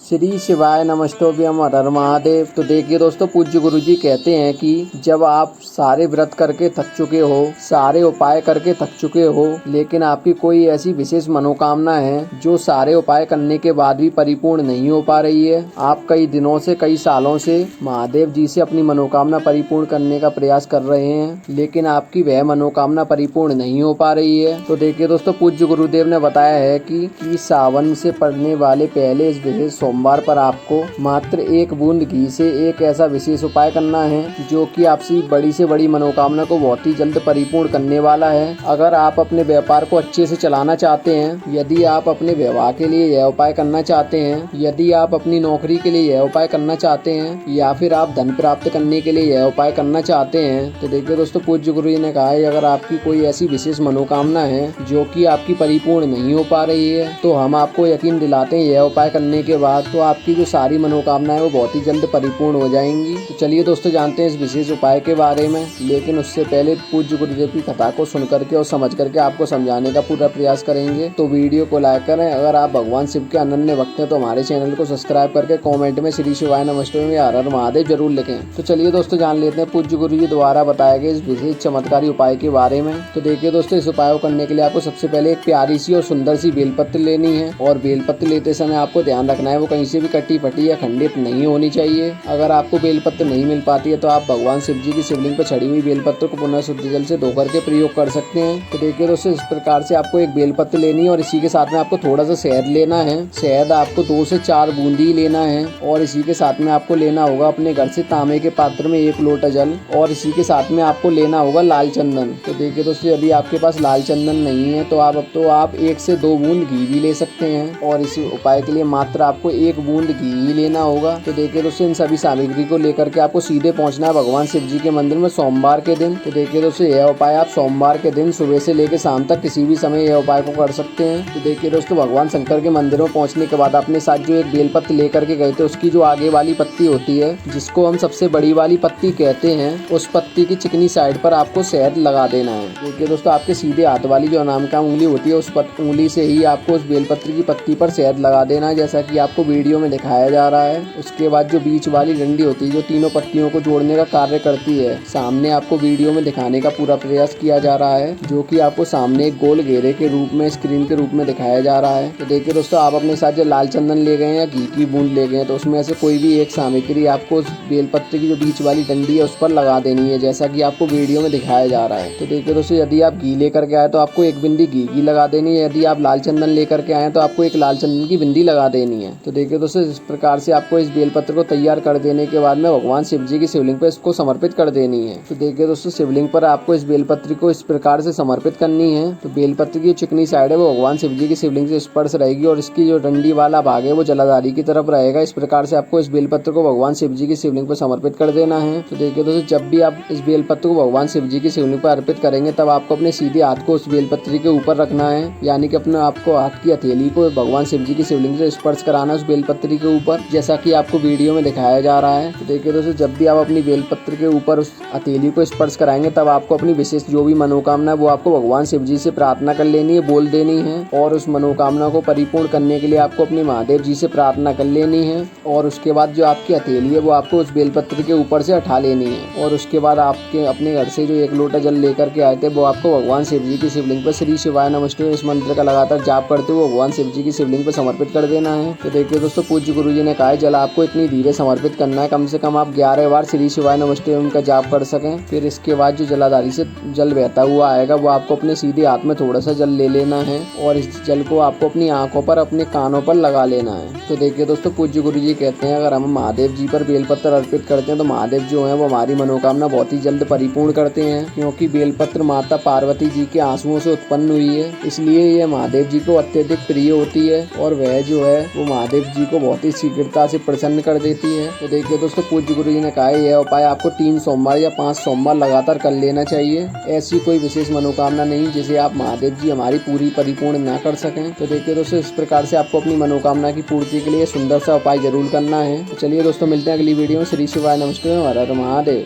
श्री शिवाय नमस्तोभ्यम हर हर महादेव। तो देखिए दोस्तों, पूज्य गुरुजी कहते हैं कि जब आप सारे व्रत करके थक चुके हो, सारे उपाय करके थक चुके हो, लेकिन आपकी कोई ऐसी विशेष मनोकामना है जो सारे उपाय करने के बाद भी परिपूर्ण नहीं हो पा रही है। आप कई दिनों से, कई सालों से महादेव जी से अपनी मनोकामना परिपूर्ण करने का प्रयास कर रहे हैं, लेकिन आपकी वह मनोकामना परिपूर्ण नहीं हो पा रही है। तो देखिए दोस्तों, पूज्य गुरुदेव ने बताया है कि सावन से पड़ने वाले पहले इस विशेष सोमवार पर आपको मात्र 1 बूंद घी से एक ऐसा विशेष उपाय करना है जो कि आपसी बड़ी से बड़ी मनोकामना को बहुत ही जल्द परिपूर्ण करने वाला है। अगर आप अपने व्यापार को अच्छे से चलाना चाहते हैं, यदि आप अपने विवाह के लिए यह उपाय करना चाहते हैं, यदि आप अपनी नौकरी के लिए यह उपाय करना चाहते हैं, या फिर आप धन प्राप्त करने के लिए यह उपाय करना चाहते हैं, तो देखिए दोस्तों, पूज्य गुरु जी ने कहा है अगर आपकी कोई ऐसी विशेष मनोकामना है जो कि आपकी परिपूर्ण नहीं हो पा रही है, तो हम आपको यकीन दिलाते हैं यह उपाय करने के बाद तो आपकी जो सारी मनोकामनाएं वो बहुत ही जल्द परिपूर्ण हो जाएंगी। तो चलिए दोस्तों, जानते हैं इस विशेष उपाय के बारे में, लेकिन उससे पहले पूज्य गुरुदेव की कथा को सुन करके और समझ करके आपको समझाने का पूरा प्रयास करेंगे। तो वीडियो को लाइक करें। अगर आप भगवान शिव के अनन्य भक्त हैं तो हमारे चैनल को सब्सक्राइब करके कॉमेंट में श्री शिवाय नमस्ते में हर हर महादेव जरूर लिखें। तो चलिए दोस्तों, जान लेते हैं पूज्य गुरु जी द्वारा बताए गए इस विशेष चमत्कारी उपाय के बारे में। तो देखिए दोस्तों, इस उपाय को करने के लिए आपको सबसे पहले एक प्यारी सी और सुंदर सी बेलपत्र लेनी है, और बेलपत्र लेते समय आपको ध्यान रखना है वो कहीं से भी कटी फटी या खंडित नहीं होनी चाहिए। अगर आपको बेलपत्र नहीं मिल पाती है तो आप भगवान शिव जी की शिवलिंग पर चढ़ी हुई बेलपत्र को पुनः शुद्ध जल से धो करके प्रयोग कर सकते हैं। तो देखिए दोस्तों, इस प्रकार से आपको एक बेलपत्र लेनी है और इसी के साथ में आपको थोड़ा सा शहद लेना है। शहद आपको 2 से 4 बूंदी लेना है, और इसी के साथ में आपको लेना होगा अपने घर से तांबे के पात्र में 1 लोटा जल, और इसी के साथ में आपको लेना होगा लाल चंदन। तो देखिए दोस्तों, यदि आपके पास लाल चंदन नहीं है तो आप 1 से 2 बूंद घी भी ले सकते हैं, और इस उपाय के लिए मात्र आपको 1 बूंद घी ही लेना होगा। तो देखिए दोस्तों, इन सभी सामग्री को लेकर के आपको सीधे पहुंचना है भगवान शिव जी के मंदिर में सोमवार के दिन। तो देखिए दोस्तों, यह उपाय आप सोमवार के दिन सुबह से लेकर शाम तक किसी भी समय यह उपाय को कर सकते हैं। तो देखिए दोस्तों, भगवान शंकर के मंदिर में पहुंचने के बाद अपने साथ जो एक बेलपत्र लेकर के गए थे, उसकी जो आगे वाली पत्ती होती है, जिसको हम सबसे बड़ी वाली पत्ती कहते हैं, उस पत्ती की चिकनी साइड पर आपको शहद लगा देना है। देखिए दोस्तों, आपके सीधे हाथ वाली जो अनामिका उंगली होती है, उस उंगली से ही आपको उस बेलपत्र की पत्ती पर शहद लगा देना है, जैसा कि आपको वीडियो में दिखाया जा रहा है। उसके बाद जो बीच वाली डंडी होती है जो तीनों पत्तियों को जोड़ने का कार्य करती है, सामने आपको वीडियो में दिखाने का पूरा प्रयास किया जा रहा है, जो कि आपको सामने एक गोल घेरे के रूप में, स्क्रीन के रूप में दिखाया जा रहा है। तो देखिए दोस्तों, आप अपने साथ जो लाल चंदन ले गए हैं या घी की बूंद ले गए हैं, तो उसमें से कोई भी एक सामग्री आपको उस बेलपत्र की जो बीच वाली डंडी है उस पर लगा देनी है, जैसा कि आपको वीडियो में दिखाया जा रहा है। तो देखिए दोस्तों, यदि आप घी लेकर के आए तो आपको 1 बिंदी घी की लगा देनी है, यदि आप लाल चंदन लेकर के आए तो आपको 1 लाल चंदन की बिंदी लगा देनी है। तो देखिए दोस्तों, इस प्रकार से आपको इस बेलपत्र को तैयार कर देने के बाद में भगवान शिव जी की शिवलिंग पर इसको समर्पित कर देनी है। तो देखिए दोस्तों, शिवलिंग पर आपको इस बेलपत्र को इस प्रकार से समर्पित करनी है। तो बेलपत्र की चिकनी साइड है वो भगवान शिव जी की शिवलिंग से स्पर्श रहेगी, और इसकी जो डंडी वाला भाग है वो जलाधारी की तरफ रहेगा। इस प्रकार से आपको इस बेलपत्र को भगवान शिव जी की शिवलिंग पर समर्पित कर देना है। तो देखिए दोस्तों, जब भी आप इस बेलपत्र को भगवान शिव जी की शिवलिंग पर अर्पित करेंगे, तब आपको अपने सीधे हाथ को उस बेलपत्र के ऊपर रखना है, यानी कि अपने आपको हाथ की हथेली को भगवान शिव जी की शिवलिंग से स्पर्श कराना उस बेलपत्र के ऊपर, जैसा कि आपको वीडियो में दिखाया जा रहा है। तो देखिए दोस्तों, जब भी आप अपनी बेलपत्र के ऊपर उस हथेली को स्पर्श कराएंगे, तब आपको अपनी विशेष जो भी मनोकामना है वो आपको भगवान शिव जी से प्रार्थना कर लेनी है, बोल देनी है, और उस मनोकामना को परिपूर्ण करने के लिए आपको अपने महादेव जी से प्रार्थना कर लेनी है। और उसके बाद जो आपकी हथेली है वो आपको उस बेलपत्र के ऊपर से हटा लेनी है, और उसके बाद आपके अपने घर से जो 1 लोटा जल लेकर के आए थे वो आपको भगवान शिव जी की शिवलिंग पर श्री शिवाय नमस्ते इस मंत्र का लगातार जाप करते हुए भगवान शिव जी की शिवलिंग पर समर्पित कर देना है। तो देखिए दोस्तों, पूज्य गुरु जी ने कहा है जल आपको इतनी धीरे समर्पित करना है, कम से कम आप 11 बार श्री शिवाय नमस्ते उनका जाप कर सकें। फिर इसके बाद जो जलाधारी से जल बहता हुआ आएगा वो आपको अपने सीधे हाथ में थोड़ा सा जल ले लेना है, और इस जल को आपको अपनी आंखों पर, अपने कानों पर लगा लेना है। तो देखिए दोस्तों, पूज्य गुरु जी कहते हैं अगर हम महादेव जी पर बेलपत्र अर्पित करते हैं तो महादेव जो है वो हमारी मनोकामना बहुत ही जल्द परिपूर्ण करते हैं, क्योंकि बेलपत्र माता पार्वती जी के आंसुओं से उत्पन्न हुई है, इसलिए ये महादेव जी को अत्यधिक प्रिय होती है, और वह जो है वो महादेव जी को बहुत ही शीघ्रता से प्रसन्न कर देती है। तो देखिए दोस्तों, पूज्य गुरु जी ने कहा है यह उपाय आपको 3 सोमवार या 5 सोमवार लगातार कर लेना चाहिए। ऐसी कोई विशेष मनोकामना नहीं जिसे आप महादेव जी हमारी पूरी परिपूर्ण ना कर सकें। तो देखिए दोस्तों, इस प्रकार से आपको अपनी मनोकामना की पूर्ति के लिए सुंदर सा उपाय जरूर करना है। तो चलिए दोस्तों, मिलते हैं अगली वीडियो में। श्री शिवाय नमस्ते, हर हर महादेव।